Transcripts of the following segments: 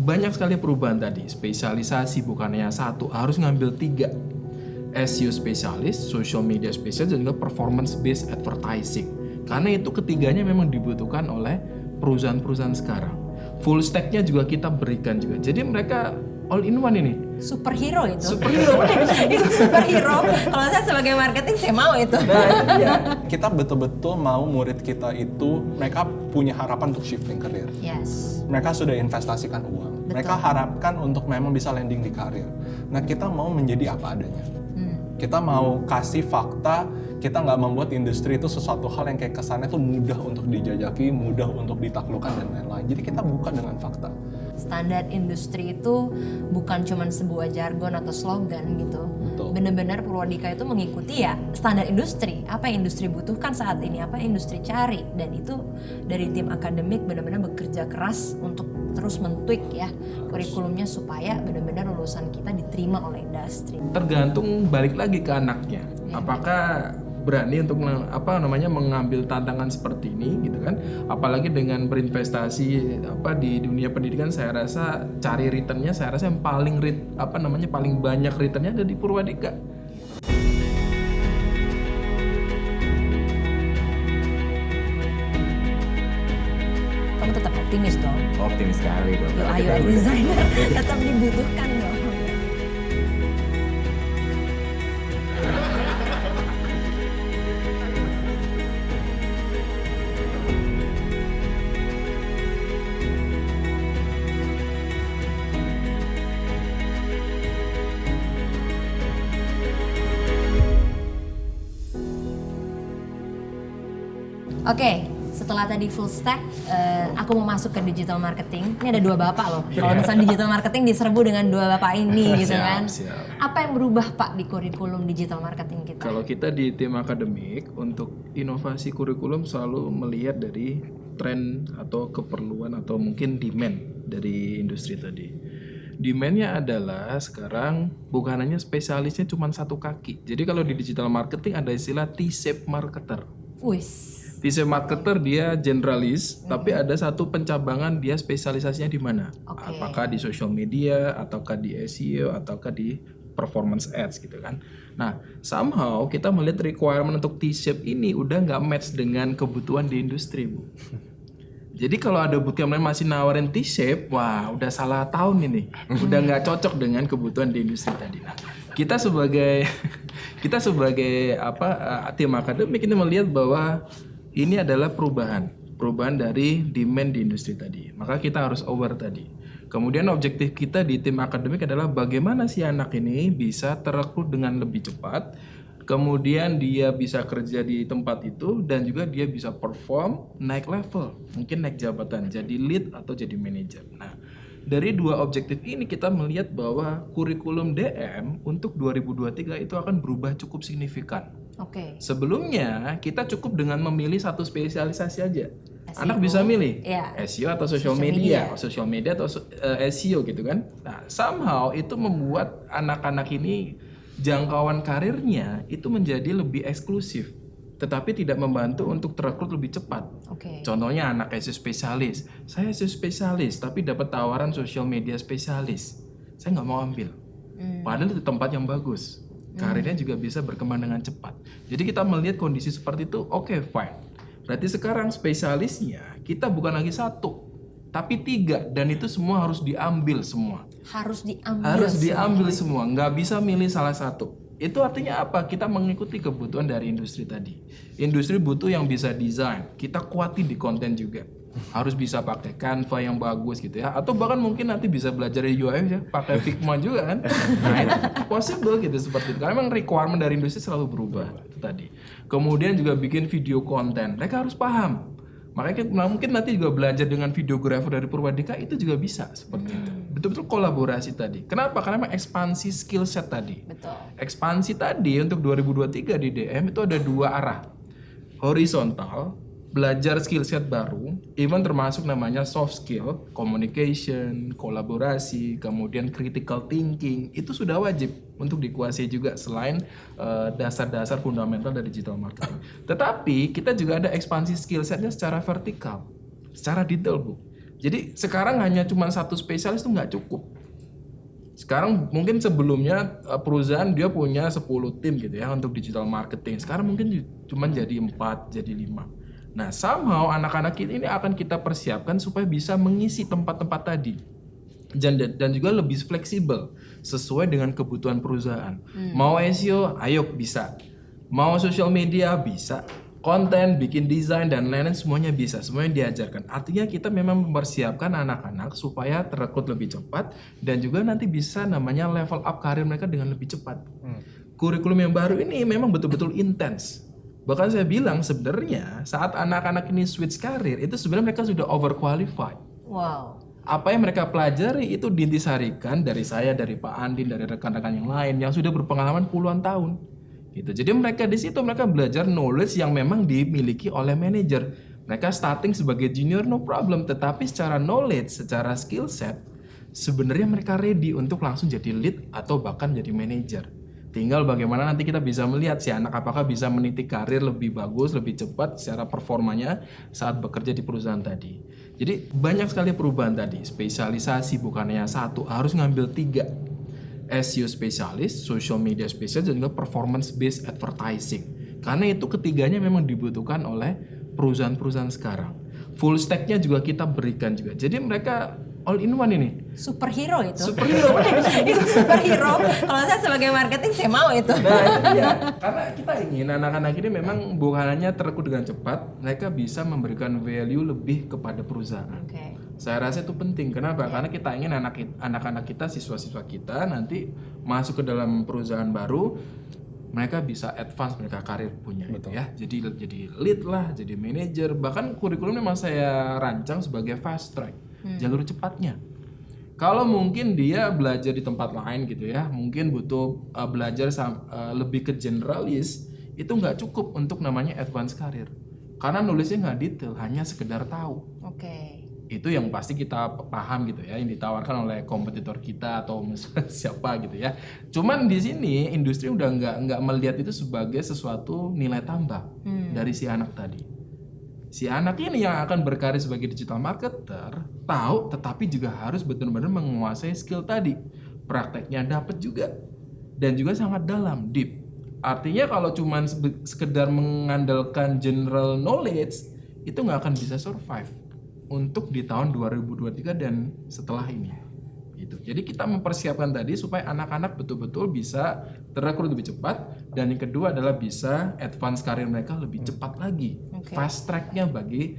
banyak sekali perubahan tadi. Spesialisasi bukannya satu, harus ngambil 3. SEO spesialis, social media spesialis, dan juga performance based advertising. Karena itu ketiganya memang dibutuhkan oleh perusahaan-perusahaan sekarang. Full stack-nya juga kita berikan juga. Jadi mereka all in one ini. Superhero itu. Superhero. Itu superhero. Kalau saya sebagai marketing saya mau itu. Nah, ya, kita betul-betul mau murid kita itu mereka punya harapan untuk shifting karir. Yes. Mereka sudah investasikan uang. Betul. Mereka harapkan untuk memang bisa landing di karir. Nah, kita mau menjadi apa adanya. Kita mau kasih fakta, kita nggak membuat industri itu sesuatu hal yang kayak kesannya tuh mudah untuk dijajaki, mudah untuk ditaklukkan dan lain-lain. Jadi kita buka dengan fakta. Standar industri itu bukan cuma sebuah jargon atau slogan gitu. Betul. Benar-benar Purwadika itu mengikuti ya standar industri. Apa yang industri butuhkan saat ini, apa yang industri cari. Dan itu dari tim akademik benar-benar bekerja keras untuk terus men-tweak ya kurikulumnya supaya benar-benar lulusan kita diterima oleh industri. Tergantung balik lagi ke anaknya. Apakah berani untuk mengambil tantangan seperti ini gitu kan? Apalagi dengan berinvestasi di dunia pendidikan, saya rasa cari returnnya, saya rasa yang paling paling banyak returnnya ada di Purwadika. Kamu tetap optimis dong. Optimis sekali dong. UI designer tetap dibutuhkan dong. Oke, setelah tadi full stack, aku mau masuk ke digital marketing. Ini ada 2 bapak loh. Kalau misalnya digital marketing diserbu dengan 2 bapak ini gitu kan. Siap. Apa yang berubah Pak di kurikulum digital marketing kita? Kalau kita di tim akademik untuk inovasi kurikulum selalu melihat dari tren atau keperluan atau mungkin demand dari industri tadi. Demand-nya adalah sekarang bukan hanya spesialisnya cuma 1 kaki. Jadi kalau di digital marketing ada istilah T-shape marketer. Wis. T-shape marketer dia generalis, tapi ada satu pencabangan dia spesialisasinya di mana? Oke. Apakah di social media, ataukah di SEO, ataukah di performance ads gitu kan? Nah, somehow kita melihat requirement untuk T-shape ini udah nggak match dengan kebutuhan di industri, Bu. Jadi kalau ada bootcamp lain masih nawarin T-shape, wah udah salah tahun ini, udah nggak cocok dengan kebutuhan di industri tadi. Nah, kita sebagai tim akademik ini melihat bahwa ini adalah perubahan dari demand di industri tadi. Maka kita harus aware tadi. Kemudian objektif kita di tim akademik adalah bagaimana si anak ini bisa terekrut dengan lebih cepat. Kemudian dia bisa kerja di tempat itu dan juga dia bisa perform naik level. Mungkin naik jabatan jadi lead atau jadi manajer. Nah, dari 2 objektif ini kita melihat bahwa kurikulum DM untuk 2023 itu akan berubah cukup signifikan. Oke. Sebelumnya kita cukup dengan memilih 1 spesialisasi aja. SEO. Anak bisa milih Iya. SEO atau social media atau SEO gitu kan. Nah, somehow itu membuat anak-anak ini jangkauan karirnya itu menjadi lebih eksklusif, tetapi tidak membantu untuk terekrut lebih cepat. Oke. Contohnya anak SEO spesialis, saya SEO spesialis tapi dapat tawaran social media spesialis, saya nggak mau ambil. Padahal itu tempat yang bagus, karirnya juga bisa berkembang dengan cepat. Jadi kita melihat kondisi seperti itu, oke, fine. Berarti sekarang spesialisnya kita bukan lagi 1, tapi 3, dan itu semua harus diambil semua. Harus diambil semua, nggak bisa milih salah satu. Itu artinya apa? Kita mengikuti kebutuhan dari industri tadi. Industri butuh yang bisa desain, kita kuatin di konten juga. Harus bisa pakai Canva yang bagus gitu ya, atau bahkan mungkin nanti bisa belajar UI ya, pakai Figma juga kan. Nah, itu possible gitu seperti itu. Karena memang requirement dari industri selalu berubah itu tadi. Kemudian juga bikin video konten, mereka harus paham. Makanya mungkin nanti juga belajar dengan videografer dari Purwadika itu juga bisa seperti itu. Betul-betul kolaborasi tadi. Kenapa? Karena memang ekspansi skill set tadi. Betul. Ekspansi tadi untuk 2023 di DM itu ada 2 arah. Horizontal, belajar skill set baru, even termasuk namanya soft skill, communication, kolaborasi, kemudian critical thinking, itu sudah wajib untuk dikuasai juga selain dasar-dasar fundamental dari digital marketing. Tetapi kita juga ada ekspansi skill setnya secara vertikal, secara detail, Bu. Jadi sekarang hanya cuma satu spesialis itu nggak cukup. Sekarang mungkin sebelumnya perusahaan dia punya 10 tim gitu ya untuk digital marketing. Sekarang mungkin cuma jadi 4, jadi 5. Nah, somehow anak-anak ini akan kita persiapkan supaya bisa mengisi tempat-tempat tadi. Dan juga lebih fleksibel sesuai dengan kebutuhan perusahaan. Mau SEO, ayo bisa. Mau social media, bisa. Konten, bikin desain dan lain-lain semuanya bisa. Semuanya diajarkan. Artinya kita memang mempersiapkan anak-anak supaya terekrut lebih cepat dan juga nanti bisa namanya level up karir mereka dengan lebih cepat. Kurikulum yang baru ini memang betul-betul intens. Bahkan saya bilang sebenarnya saat anak-anak ini switch karir itu sebenarnya mereka sudah overqualified. Wow. Apa yang mereka pelajari itu diintisarikan dari saya, dari Pak Andin, dari rekan-rekan yang lain yang sudah berpengalaman puluhan tahun. Gitu. Jadi mereka di situ mereka belajar knowledge yang memang dimiliki oleh manajer. Mereka starting sebagai junior no problem, tetapi secara knowledge, secara skill set sebenarnya mereka ready untuk langsung jadi lead atau bahkan jadi manajer. Tinggal bagaimana nanti kita bisa melihat si anak apakah bisa meniti karir lebih bagus, lebih cepat secara performanya saat bekerja di perusahaan tadi. Jadi banyak sekali perubahan tadi. Spesialisasi bukan hanya satu, harus ngambil 3. SEO spesialis, social media spesialis, dan juga performance based advertising. Karena itu ketiganya memang dibutuhkan oleh perusahaan-perusahaan sekarang. Full stack-nya juga kita berikan juga. Jadi mereka all in one ini. Superhero itu. Superhero. Itu superhero. Kalau saya sebagai marketing saya mau itu. Nah itu dia. Karena kita ingin anak-anak ini memang bukan hanya terekrut dengan cepat, mereka bisa memberikan value lebih kepada perusahaan. Oke. Saya rasa itu penting. Kenapa? Karena kita ingin anak-anak kita, siswa-siswa kita nanti masuk ke dalam perusahaan baru, mereka bisa advance, mereka karir punya gitu ya. Jadi lead lah, jadi manajer. Bahkan kurikulumnya memang saya rancang sebagai fast track, jalur cepatnya. Kalau mungkin dia belajar di tempat lain gitu ya, mungkin butuh belajar lebih ke generalis, itu nggak cukup untuk namanya advance karir. Karena nulisnya nggak detail, hanya sekedar tahu. Oke. Itu yang pasti kita paham gitu ya, yang ditawarkan oleh kompetitor kita atau siapa gitu ya. Cuman di sini industri udah nggak melihat itu sebagai sesuatu nilai tambah dari si anak tadi. Si anak ini yang akan berkarir sebagai digital marketer tahu, tetapi juga harus benar-benar menguasai skill tadi. Prakteknya dapat juga dan juga sangat dalam, deep. Artinya kalau cuman sekedar mengandalkan general knowledge itu nggak akan bisa survive untuk di tahun 2023 dan setelah ini gitu. Jadi kita mempersiapkan tadi supaya anak-anak betul-betul bisa terekrut lebih cepat, dan yang kedua adalah bisa advance karir mereka lebih cepat lagi. Fast track-nya bagi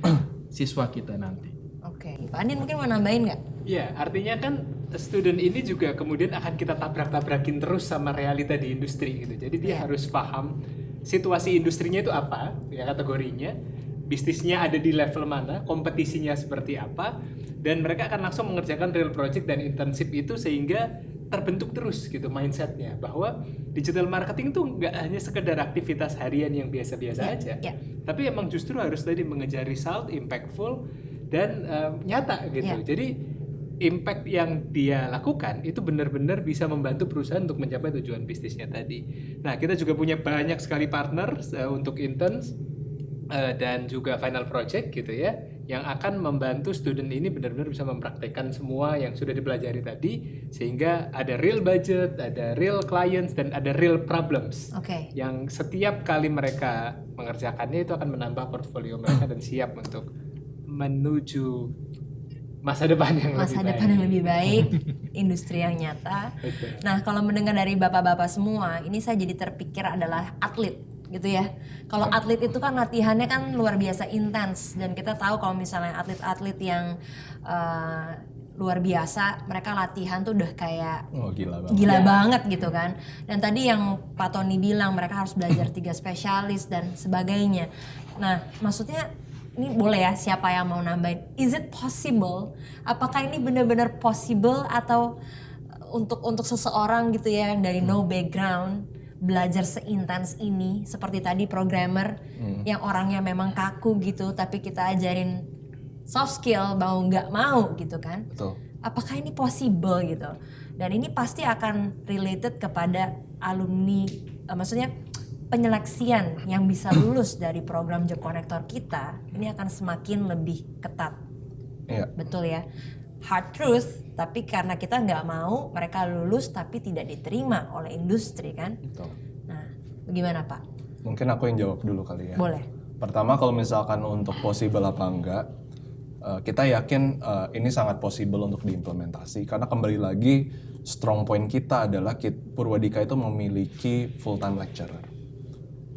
siswa kita nanti. Oke. Pak Andin mungkin mau nambahin nggak? Ya, artinya kan student ini juga kemudian akan kita tabrak-tabrakin terus sama realita di industri gitu. Jadi dia harus paham situasi industrinya itu apa, ya kategorinya, bisnisnya ada di level mana, kompetisinya seperti apa, dan mereka akan langsung mengerjakan real project dan internship itu sehingga terbentuk terus gitu mindsetnya bahwa digital marketing itu nggak hanya sekedar aktivitas harian yang biasa-biasa aja, tapi emang justru harus tadi mengejar result, impactful dan nyata gitu. Jadi impact yang dia lakukan itu benar-benar bisa membantu perusahaan untuk mencapai tujuan bisnisnya tadi. Nah, kita juga punya banyak sekali partner untuk interns dan juga final project gitu ya, yang akan membantu student ini benar-benar bisa mempraktekkan semua yang sudah dipelajari tadi, sehingga ada real budget, ada real clients, dan ada real problems. Yang setiap kali mereka mengerjakannya itu akan menambah portfolio mereka dan siap untuk menuju masa depan yang lebih baik, industri yang nyata. Nah, kalau mendengar dari bapak-bapak semua, ini saya jadi terpikir adalah atlet gitu ya. Kalau atlet itu kan latihannya kan luar biasa intens, dan kita tahu kalau misalnya atlet-atlet yang luar biasa, mereka latihan tuh udah kayak gila banget gitu kan. Dan tadi yang Pak Tony bilang mereka harus belajar 3 spesialis dan sebagainya. Nah, maksudnya ini boleh ya, siapa yang mau nambahin? Is it possible? Apakah ini benar-benar possible atau untuk seseorang gitu ya yang dari no background belajar seintens ini, seperti tadi programmer yang orangnya memang kaku gitu, tapi kita ajarin soft skill mau nggak mau gitu kan? Betul. Apakah ini possible gitu? Dan ini pasti akan related kepada alumni, maksudnya penyeleksian yang bisa lulus dari program Job Connector kita ini akan semakin lebih ketat. Iya. Betul ya. Hard truth, tapi karena kita nggak mau mereka lulus tapi tidak diterima oleh industri kan. Betul. Nah, bagaimana Pak? Mungkin aku yang jawab dulu kali ya. Boleh. Pertama, kalau misalkan untuk possible apa enggak, kita yakin ini sangat possible untuk diimplementasi karena kembali lagi strong point kita adalah Purwadika itu memiliki full time lecturer.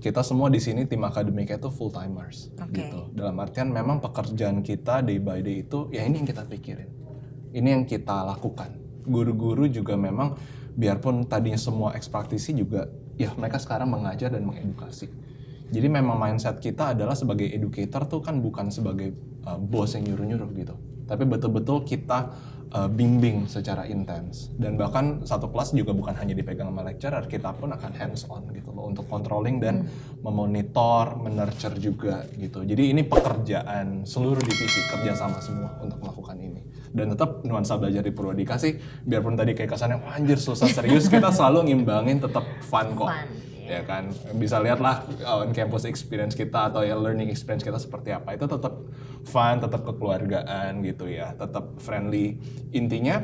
Kita semua di sini tim akademiknya itu full timers gitu. Dalam artian memang pekerjaan kita day by day itu ya ini yang kita pikirin. Ini yang kita lakukan. Guru-guru juga memang biarpun tadinya semua ekspraktisi juga ya mereka sekarang mengajar dan mengedukasi. Jadi memang mindset kita adalah sebagai educator tuh kan bukan sebagai bos yang nyuruh-nyuruh gitu. Tapi betul-betul kita bimbing secara intens. Dan bahkan satu kelas juga bukan hanya dipegang sama lecturer, kita pun akan hands on gitu loh untuk controlling dan memonitor, menurture juga gitu. Jadi ini pekerjaan seluruh divisi, kerja sama semua untuk melakukan ini. Dan tetap nuansa belajar di Purwadika sih, biarpun tadi kayak kesannya anjir susah serius, kita selalu ngimbangin tetap fun kok. Ya kan, bisa lihatlah on campus experience kita atau ya learning experience kita seperti apa, itu tetap fun, tetap kekeluargaan gitu ya, tetap friendly. Intinya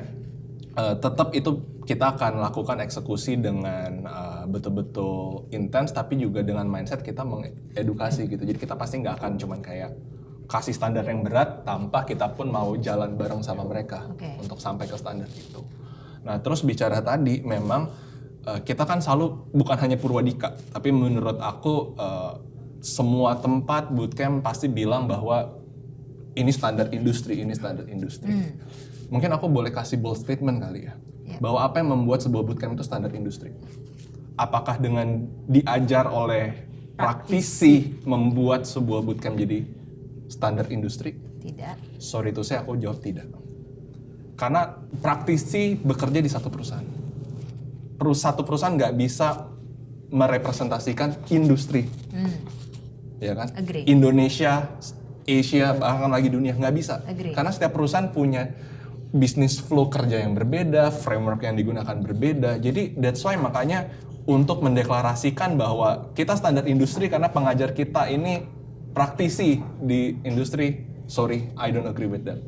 tetap itu kita akan lakukan eksekusi dengan betul-betul intens, tapi juga dengan mindset kita mengedukasi gitu. Jadi kita pasti nggak akan cuman kayak kasih standar yang berat tanpa kita pun mau jalan bareng sama mereka untuk sampai ke standar itu. Nah terus bicara tadi memang kita kan selalu bukan hanya Purwadika, tapi menurut aku semua tempat bootcamp pasti bilang bahwa ini standar industri, ini standar industri. Mungkin aku boleh kasih bold statement kali ya, bahwa apa yang membuat sebuah bootcamp itu standar industri? Apakah dengan diajar oleh praktisi membuat sebuah bootcamp jadi standar industri? Tidak. Sorry to say, aku jawab tidak. Karena praktisi bekerja di satu perusahaan. Satu perusahaan nggak bisa merepresentasikan industri, ya kan? Agree. Indonesia, Asia, bahkan lagi dunia nggak bisa, karena setiap perusahaan punya bisnis flow kerja yang berbeda, framework yang digunakan berbeda. Jadi that's why makanya untuk mendeklarasikan bahwa kita standar industri karena pengajar kita ini praktisi di industri, sorry, I don't agree with that.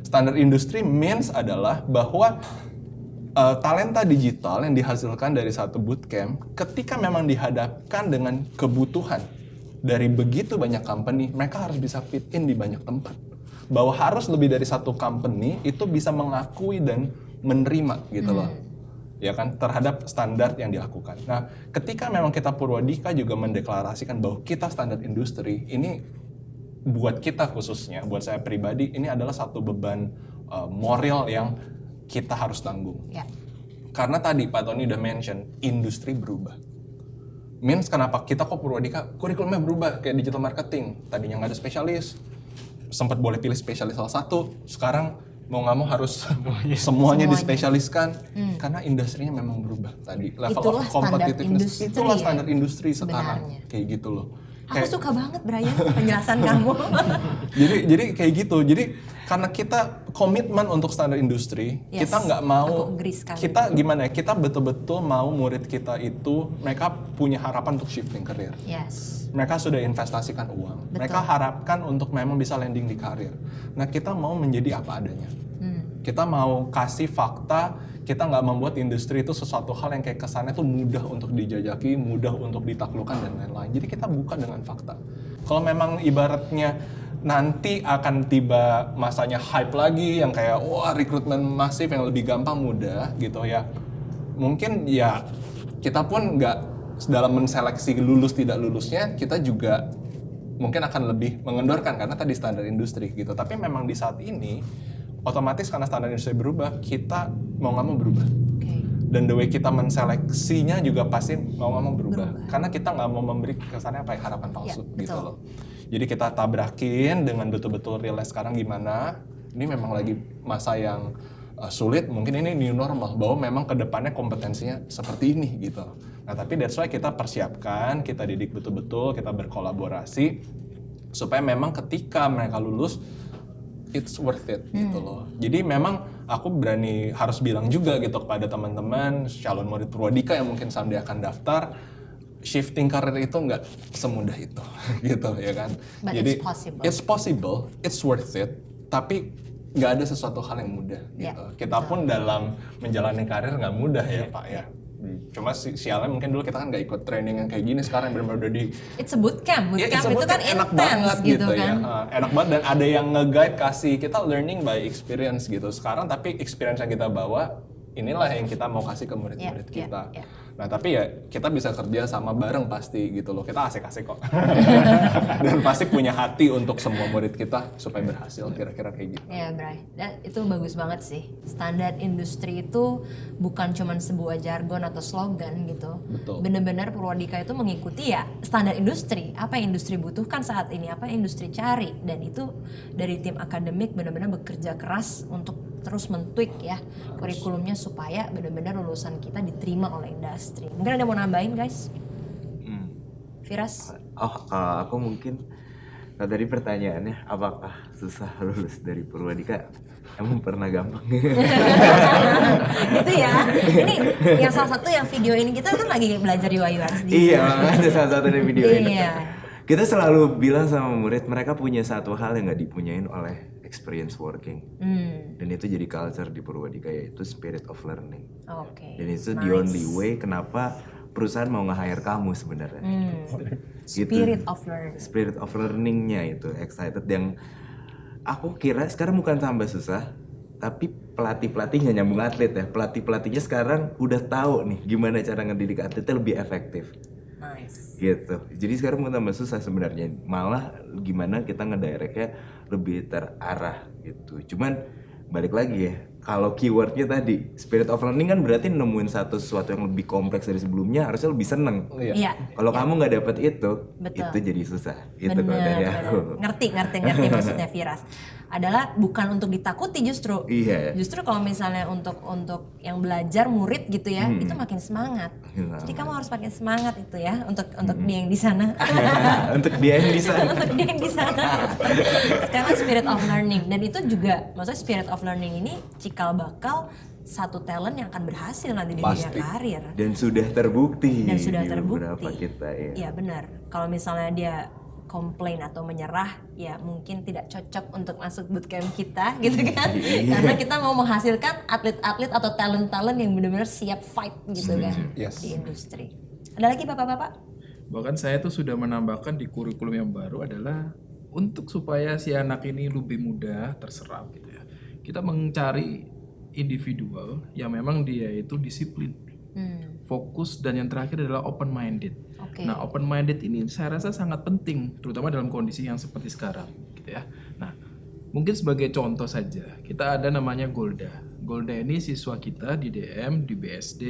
Standar industri means adalah bahwa talenta digital yang dihasilkan dari satu bootcamp, ketika memang dihadapkan dengan kebutuhan dari begitu banyak company, mereka harus bisa fit in di banyak tempat. Bahwa harus lebih dari satu company itu bisa mengakui dan menerima gitu loh. Ya kan, terhadap standar yang dilakukan. Nah, ketika memang kita Purwadika juga mendeklarasikan bahwa kita standar industri, ini buat kita khususnya, buat saya pribadi, ini adalah satu beban moral yang kita harus tanggung. Karena tadi Pak Tony udah mention, industri berubah. Means kenapa kita kok Purwadika, kurikulumnya berubah kayak digital marketing. Tadinya nggak ada spesialis, sempat boleh pilih spesialis salah satu, sekarang mau nggak mau harus semuanya dispesialiskan. Karena industrinya memang berubah tadi. Level of competitiveness, itulah standar industri sekarang. Kayak gitu loh. Aku suka banget Brian penjelasan kamu. jadi kayak gitu. Jadi karena kita komitmen untuk standar industri, kita nggak mau, kita gimana ya, kita betul-betul mau murid kita itu mereka punya harapan untuk shifting career. Mereka sudah investasikan uang, mereka harapkan untuk memang bisa landing di karir. Nah kita mau menjadi apa adanya. Kita mau kasih fakta, kita nggak membuat industri itu sesuatu hal yang kayak kesannya tuh mudah untuk dijajaki, mudah untuk ditaklukkan dan lain-lain. Jadi kita buka dengan fakta. Kalau memang ibaratnya nanti akan tiba masanya hype lagi yang kayak wah rekrutmen masif yang lebih gampang mudah gitu ya. Mungkin ya kita pun nggak dalam menseleksi lulus tidak lulusnya, kita juga mungkin akan lebih mengendorkan karena tadi standar industri gitu. Tapi memang di saat ini otomatis karena standar industri berubah, kita mau nggak mau berubah. Dan the way kita menseleksinya juga pasti mau nggak mau berubah. Karena kita nggak mau memberi kesannya apa ya, harapan palsu gitu loh. Jadi kita tabrakin dengan betul-betul realize sekarang gimana. Ini memang lagi masa yang sulit, mungkin ini new normal. Bahwa memang kedepannya kompetensinya seperti ini gitu. Nah tapi that's why kita persiapkan, kita didik betul-betul, kita berkolaborasi. Supaya memang ketika mereka lulus, it's worth it gitu loh. Jadi memang aku berani harus bilang juga gitu kepada teman-teman calon murid Purwadika yang mungkin someday akan daftar, shifting karir itu nggak semudah itu gitu ya kan. But jadi it's possible, it's worth it. tapi nggak ada sesuatu hal yang mudah Ya, gitu. Kita pun dalam menjalani karir nggak mudah ya Pak ya. Cuma sialnya mungkin dulu kita kan nggak ikut training yang kayak gini, sekarang benar-benar udah di It's a bootcamp. ya, Bootcamp itu kan enak intense banget gitu ya. kan. Enak banget dan ada yang nge-guide kasih kita learning by experience gitu. Sekarang tapi experience yang kita bawa inilah yang kita mau kasih ke murid-murid Ya, kita. ya. Nah tapi ya kita bisa kerja sama bareng pasti gitu loh. Kita asik-asik kok. Dan pasti punya hati untuk semua murid kita supaya berhasil kira-kira kayak gitu. Ya, Bray. Dan itu bagus banget sih. Standar industri itu bukan cuman sebuah jargon atau slogan gitu. Betul. Bener-bener Purwadika itu mengikuti ya standar industri. Apa yang industri butuhkan saat ini, apa yang industri cari. Dan itu dari tim akademik bener-bener bekerja keras untuk terus men-tweak ya kurikulumnya supaya benar-benar lulusan kita diterima oleh industri. Mungkin ada yang mau nambahin guys? Firas? Oh, kalau aku mungkin kalau tadi pertanyaannya apakah susah lulus dari Purwadika? Emang pernah gampang? Gitu ya. Ini yang salah satu yang video ini kita kan lagi belajar UX Iya, makanya salah satu dari video ini. Iya. Kita selalu bilang sama murid mereka punya satu hal yang nggak dipunyain oleh experience working. Dan itu jadi culture di Purwadika, yaitu spirit of learning. Oke. Dan itu the only way kenapa perusahaan mau nge-hire kamu sebenarnya. Gitu. Spirit of learning. Spirit of learning-nya itu excited yang aku kira sekarang bukan tambah susah, tapi pelatih-pelatihnya nyambung atlet ya. Pelatih-pelatihnya sekarang udah tahu nih gimana cara ngedidik atletnya lebih efektif. Nice. Gitu. Jadi sekarang bukan tambah susah sebenarnya, malah gimana kita ngedirectnya lebih terarah gitu. Cuman balik lagi ya, kalau keywordnya tadi spirit of learning kan berarti nemuin sesuatu yang lebih kompleks dari sebelumnya, harusnya lebih seneng. Iya. Kalau kamu nggak dapet itu jadi susah. Itu kalau dari aku. Ngerti maksudnya Firas. Adalah bukan untuk ditakuti justru. Iya. Justru kalau misalnya untuk yang belajar murid gitu ya, itu makin semangat. Iya. Jadi kamu harus makin semangat itu ya untuk dia yang di sana. Untuk dia yang bisa. Untuk dia yang di sana. Sekarang spirit of learning, dan itu juga maksudnya spirit of learning ini cikal bakal satu talent yang akan berhasil nanti di dunia karir. Dan sudah terbukti. Dan sudah di terbukti. beberapa kita ya. Iya benar. Kalau misalnya dia komplain atau menyerah, ya mungkin tidak cocok untuk masuk bootcamp kita gitu kan. Karena kita mau menghasilkan atlet-atlet atau talent-talent yang benar-benar siap fight gitu kan Yes. di industri. Ada lagi Bapak-bapak? Bahkan saya tuh sudah menambahkan di kurikulum yang baru adalah untuk supaya si anak ini lebih mudah terserap gitu ya. Kita mencari individual yang memang dia itu disiplin, fokus, dan yang terakhir adalah open minded. Oke. Nah, open minded ini saya rasa sangat penting, terutama dalam kondisi yang seperti sekarang, gitu ya. Nah, mungkin sebagai contoh saja, kita ada namanya Golda. Golda ini siswa kita di DM, di BSD,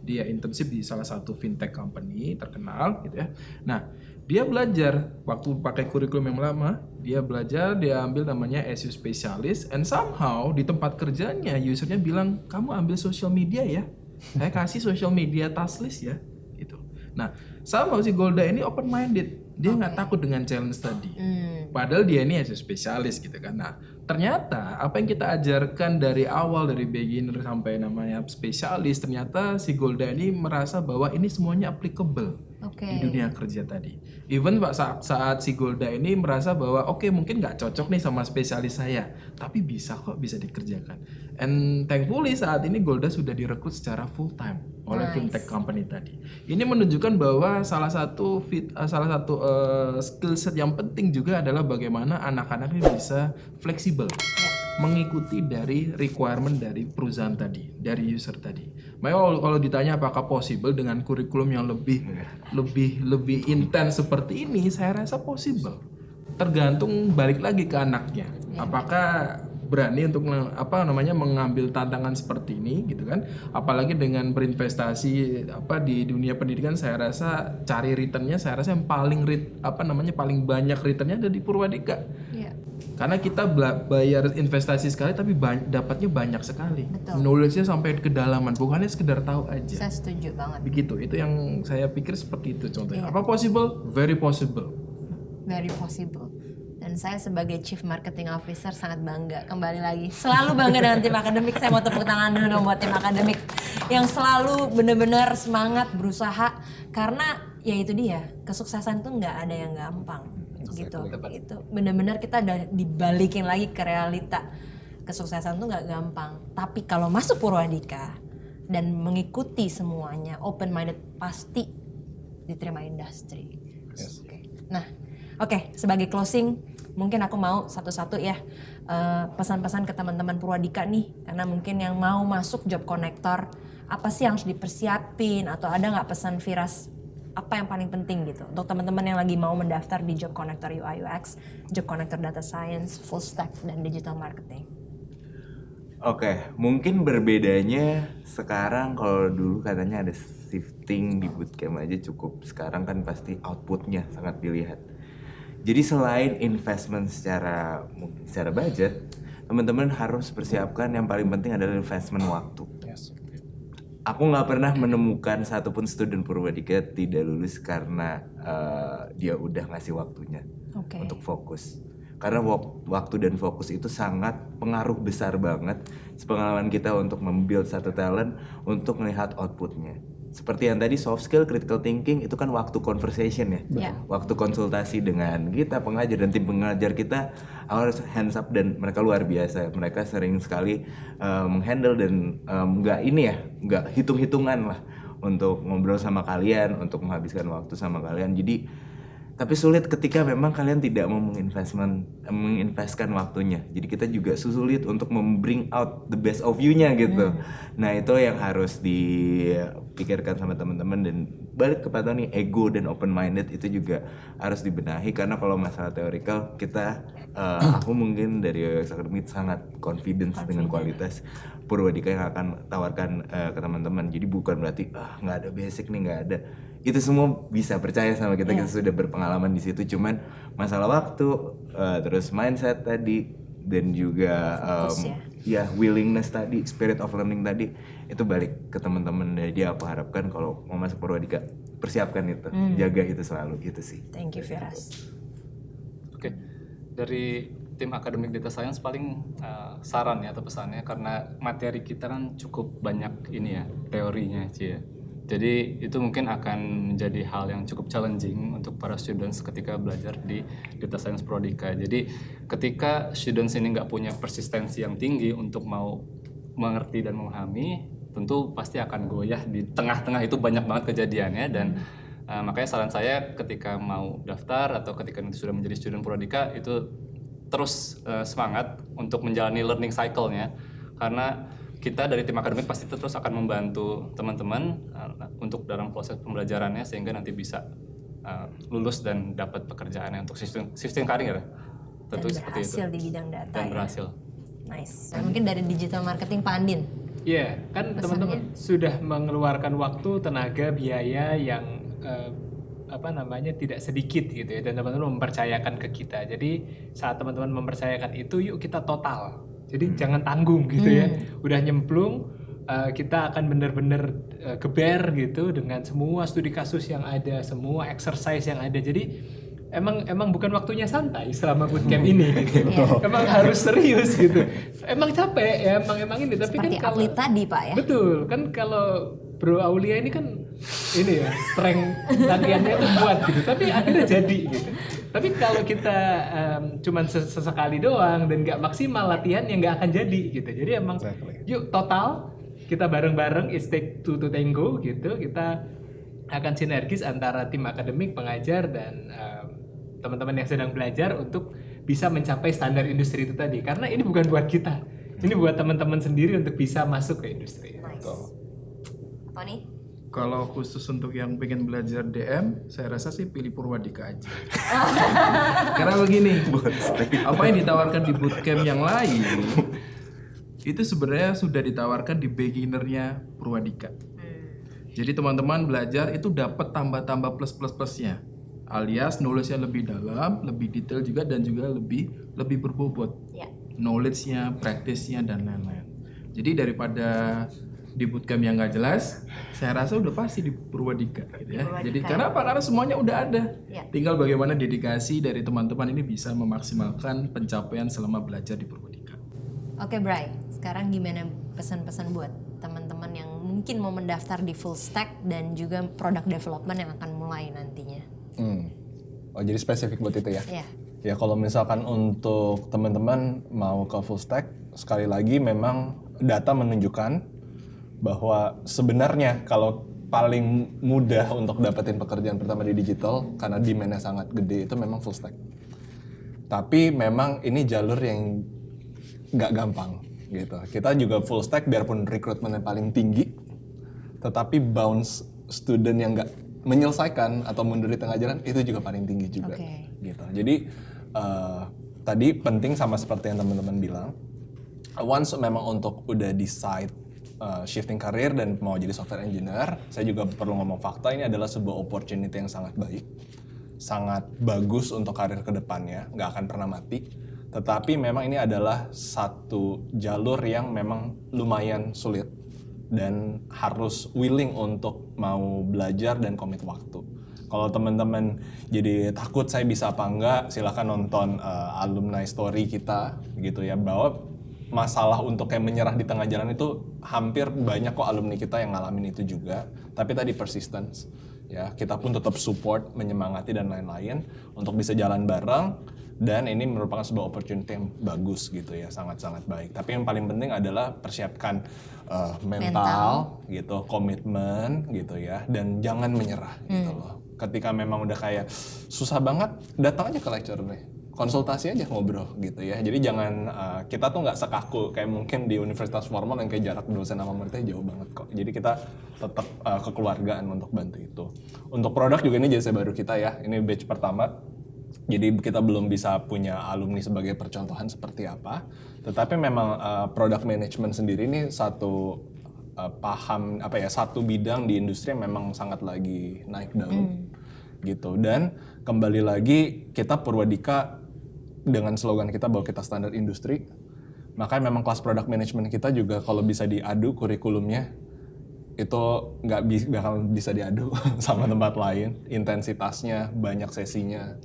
dia internship di salah satu fintech company terkenal, gitu ya. Nah, dia belajar waktu pakai kurikulum yang lama, dia belajar, dia ambil namanya SU Specialist, and somehow di tempat kerjanya usernya bilang, kamu ambil social media ya, saya kasih social media task list ya, gitu. Nah, sama si Golda ini open minded, dia nggak takut dengan challenge tadi. Padahal dia ini SU spesialis gitu kan. Nah, ternyata apa yang kita ajarkan dari awal, dari beginner sampai namanya spesialis, ternyata si Golda ini merasa bahwa ini semuanya applicable di dunia kerja tadi. Even saat si Golda ini merasa bahwa oke, mungkin nggak cocok nih sama spesialis saya, tapi bisa kok, bisa dikerjakan. And thankfully saat ini Golda sudah direkrut secara full time oleh fintech company tadi. Ini menunjukkan bahwa salah satu skill set yang penting juga adalah bagaimana anak-anak ini bisa fleksibel, mengikuti dari requirement dari perusahaan tadi, dari user tadi. Makanya kalau ditanya apakah possible dengan kurikulum yang lebih intens seperti ini, saya rasa possible. Tergantung balik lagi ke anaknya. Apakah berani untuk mengambil tantangan seperti ini gitu kan, apalagi dengan berinvestasi di dunia pendidikan. Saya rasa cari returnnya, saya rasa yang paling paling banyak returnnya ada di Purwadika. Karena kita bayar investasi sekali tapi dapatnya banyak sekali. Betul. Nulisnya sampai kedalaman, bukannya sekedar tahu aja. Saya setuju banget. Begitu, itu yang saya pikir seperti itu contohnya. Apa possible? Very possible. Very possible. Dan saya sebagai Chief Marketing Officer sangat bangga, kembali lagi selalu bangga dengan tim akademik. Saya mau tepuk tangan dulu dong buat tim akademik yang selalu benar-benar semangat berusaha, karena ya itu dia, kesuksesan tuh nggak ada yang gampang. gitu. Itu benar-benar kita udah dibalikin lagi ke realita. Kesuksesan tuh nggak gampang. Tapi kalau masuk Purwadika dan mengikuti semuanya, open minded, pasti diterima industri. Nah, oke, sebagai closing, mungkin aku mau satu-satu ya pesan-pesan ke teman-teman Purwadika nih, karena mungkin yang mau masuk job connector, apa sih yang harus dipersiapin, atau ada nggak pesan Firas apa yang paling penting gitu untuk teman-teman yang lagi mau mendaftar di job connector UI UX, job connector data science, full stack dan digital marketing. Oke, mungkin berbedanya sekarang kalau dulu katanya ada shifting di bootcamp aja cukup. Sekarang kan pasti outputnya sangat dilihat. Jadi selain investment mungkin secara budget, teman-teman harus persiapkan yang paling penting adalah investment waktu. Aku nggak pernah menemukan satupun student Purwadika tidak lulus karena dia udah ngasih waktunya untuk fokus. Karena waktu dan fokus itu sangat pengaruh besar banget sepengalaman kita untuk membuild satu talent untuk melihat outputnya. Seperti yang tadi soft skill, critical thinking itu kan waktu conversation ya. Waktu konsultasi dengan kita pengajar dan tim pengajar kita harus hands up dan mereka luar biasa. Mereka sering sekali menghandle dan nggak hitung-hitungan lah untuk ngobrol sama kalian, untuk menghabiskan waktu sama kalian. Jadi tapi sulit ketika memang kalian tidak mau menginvestkan waktunya. Jadi kita juga sulit untuk bring out the best of you-nya gitu. Nah itu yang harus dipikirkan sama teman-teman, dan balik kepada nih ego dan open minded itu juga harus dibenahi, karena kalau masalah teorikal kita aku mungkin dari UX Academy sangat confidence dengan kualitas Purwadika yang akan tawarkan ke teman-teman. Jadi bukan berarti nggak ada basic nih, nggak ada. Itu semua bisa percaya sama kita, kita sudah berpengalaman di situ. Cuman masalah waktu, terus mindset tadi, dan juga willingness tadi, spirit of learning tadi, itu balik ke teman-teman. Jadi aku harapkan kalau mau masuk Purwadika, persiapkan itu, jaga itu selalu, gitu sih. Thank you Firas. Oke, dari tim akademik data science paling saran ya atau pesannya, karena materi kita kan cukup banyak ini ya teorinya Cie. Jadi itu mungkin akan menjadi hal yang cukup challenging untuk para students ketika belajar di data science Purwadika. Jadi ketika students ini nggak punya persistensi yang tinggi untuk mau mengerti dan memahami, tentu pasti akan goyah di tengah-tengah. Itu banyak banget kejadiannya, dan makanya saran saya ketika mau daftar atau ketika nanti sudah menjadi student Purwadika itu terus semangat untuk menjalani learning cycle-nya, karena kita dari tim akademik pasti terus akan membantu teman-teman untuk dalam proses pembelajarannya sehingga nanti bisa lulus dan dapat pekerjaannya untuk shifting karir. Tentu seperti itu. Dan berhasil di bidang data. Dan berhasil. Nice. Dan mungkin dari digital marketing Pak Andin. Iya, kan teman-teman sudah mengeluarkan waktu, tenaga, biaya yang tidak sedikit gitu ya, dan teman-teman mempercayakan ke kita. Jadi saat teman-teman mempercayakan itu, yuk kita total. Jadi jangan tanggung gitu ya. Udah nyemplung, kita akan benar-benar geber gitu dengan semua studi kasus yang ada, semua exercise yang ada. Jadi emang bukan waktunya santai selama bootcamp ini gitu. Emang harus serius gitu. Emang capek ya, emang ini. Tapi seperti kan atlet tadi Pak ya. Betul, kan kalau Bro Aulia ini kan ini ya, strength latihannya itu kuat gitu. Tapi akhirnya jadi gitu. Tapi kalau kita cuman sesekali doang dan nggak maksimal latihan, yang nggak akan jadi gitu. Jadi emang yuk total, kita bareng-bareng, it's take two to tango gitu. Kita akan sinergis antara tim akademik, pengajar, dan teman-teman yang sedang belajar untuk bisa mencapai standar industri itu tadi. Karena ini bukan buat kita, ini buat teman-teman sendiri untuk bisa masuk ke industri. Nice. Tony? Kalau khusus untuk yang pengen belajar DM, saya rasa sih pilih Purwadika aja. Karena begini, apa yang ditawarkan di bootcamp yang lain itu sebenarnya sudah ditawarkan di beginnernya Purwadika. Jadi teman-teman belajar itu dapat tambah-tambah plus-plus-plusnya, alias knowledge-nya lebih dalam, lebih detail juga, dan juga lebih berbobot. Knowledge-nya, practice-nya, dan lain-lain. Jadi daripada di bootcamp yang nggak jelas, saya rasa udah pasti di Purwadika gitu ya. Jadi karena apa? Karena semuanya udah ada. Tinggal bagaimana dedikasi dari teman-teman ini bisa memaksimalkan pencapaian selama belajar di Purwadika. Oke Bray, sekarang gimana pesan-pesan buat teman-teman yang mungkin mau mendaftar di full stack dan juga product development yang akan mulai nantinya? Oh, jadi spesifik buat itu ya? Iya. Ya kalau misalkan untuk teman-teman mau ke full stack, sekali lagi memang data menunjukkan bahwa sebenarnya kalau paling mudah untuk dapetin pekerjaan pertama di digital karena demand-nya sangat gede itu memang full stack. Tapi memang ini jalur yang nggak gampang gitu. Kita juga full stack biarpun rekrutmennya paling tinggi, tetapi bounce student yang nggak menyelesaikan atau mundur di tengah jalan itu juga paling tinggi juga. Oke. Gitu. Jadi tadi penting sama seperti yang teman-teman bilang, once memang untuk udah decide shifting karir dan mau jadi software engineer, saya juga perlu ngomong fakta, ini adalah sebuah opportunity yang sangat baik, sangat bagus untuk karir kedepannya, nggak akan pernah mati. Tetapi memang ini adalah satu jalur yang memang lumayan sulit dan harus willing untuk mau belajar dan komit waktu. Kalau teman-teman jadi takut saya bisa apa enggak, silakan nonton alumni story kita gitu ya, bahwa masalah untuk kayak menyerah di tengah jalan itu hampir banyak kok alumni kita yang ngalamin itu juga. Tapi tadi persistence ya, kita pun tetap support, menyemangati dan lain-lain untuk bisa jalan bareng, dan ini merupakan sebuah opportunity yang bagus gitu ya, sangat-sangat baik. Tapi yang paling penting adalah persiapkan mental gitu, komitmen gitu ya, dan jangan menyerah gitu loh. Ketika memang udah kayak susah banget, datang aja ke lecture deh, konsultasi aja, ngobrol gitu ya. Jadi jangan, kita tuh nggak sekaku kayak mungkin di universitas formal yang kayak jarak dosen sama muridnya jauh banget kok. Jadi kita tetap kekeluargaan untuk bantu itu. Untuk produk juga ini jasa baru kita ya, ini batch pertama. Jadi kita belum bisa punya alumni sebagai percontohan seperti apa. Tetapi memang product management sendiri ini satu satu bidang di industri yang memang sangat lagi naik daun gitu. Dan kembali lagi kita Purwadika dengan slogan kita bahwa kita standar industri, makanya memang kelas product management kita juga kalau bisa diadu kurikulumnya itu nggak bakal bisa diadu sama tempat lain, intensitasnya, banyak sesinya,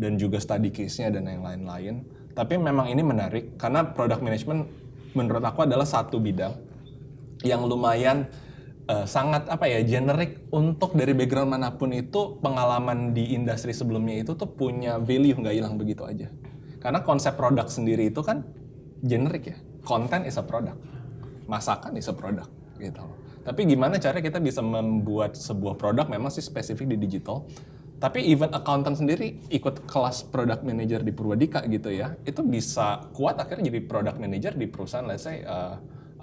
dan juga study case-nya dan yang lain-lain. Tapi memang ini menarik karena product management menurut aku adalah satu bidang yang lumayan sangat generik untuk dari background manapun itu, pengalaman di industri sebelumnya itu tuh punya value, nggak hilang begitu aja. Karena konsep produk sendiri itu kan generik ya, content is a product, masakan is a product gitu. Tapi gimana cara kita bisa membuat sebuah produk memang sih spesifik di digital, tapi even accountant sendiri ikut kelas product manager di Purwadika gitu ya, itu bisa kuat akhirnya jadi product manager di perusahaan let's say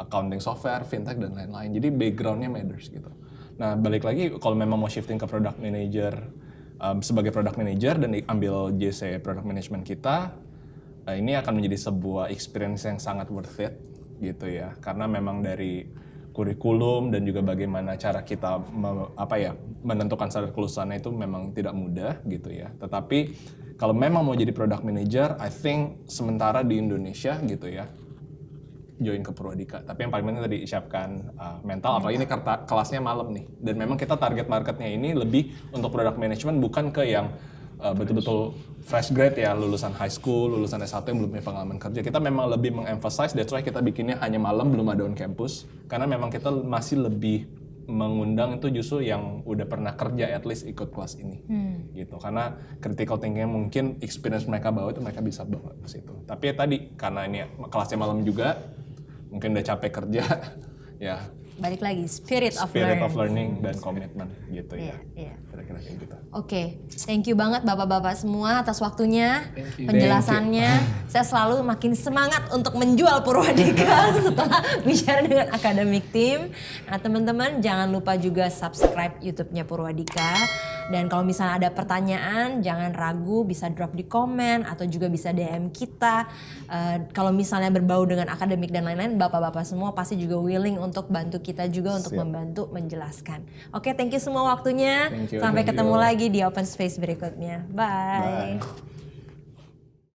accounting software, fintech dan lain-lain. Jadi backgroundnya matters gitu. Nah balik lagi kalau memang mau shifting ke product manager sebagai product manager dan ambil JC product management kita, ini akan menjadi sebuah experience yang sangat worth it gitu ya. Karena memang dari kurikulum dan juga bagaimana cara kita menentukan standar kelulusannya itu memang tidak mudah gitu ya. Tetapi kalau memang mau jadi product manager, I think sementara di Indonesia gitu ya, join ke Purwadika. Tapi yang paling penting tadi siapkan mental, apalagi ini kelasnya malam nih. Dan memang kita target marketnya ini lebih untuk product management, bukan ke yang betul-betul fresh grade ya, lulusan high school, lulusan S1 yang belum punya pengalaman kerja. Kita memang lebih mengemphasize, that's why kita bikinnya hanya malam, belum ada on campus. Karena memang kita masih lebih mengundang itu justru yang udah pernah kerja, at least ikut kelas ini gitu. Karena critical thinking mungkin experience mereka bawa itu mereka bisa bawa ke situ. Tapi ya tadi karena ini kelasnya malam juga, mungkin udah capek kerja ya, balik lagi spirit of learning dan komitmen gitu ya. Iya. Kira-kira kayak gitu. Oke, thank you banget bapak-bapak semua atas waktunya, penjelasannya. Saya selalu makin semangat untuk menjual Purwadika setelah bicara dengan academic team. Nah teman-teman jangan lupa juga subscribe YouTube-nya Purwadika. Dan kalau misalnya ada pertanyaan jangan ragu, bisa drop di komen atau juga bisa DM kita. Kalau misalnya berbau dengan akademik dan lain-lain, bapak-bapak semua pasti juga willing untuk bantu kita juga untuk membantu menjelaskan. Oke, thank you semua waktunya. Sampai ketemu lagi di Open Space berikutnya. Bye.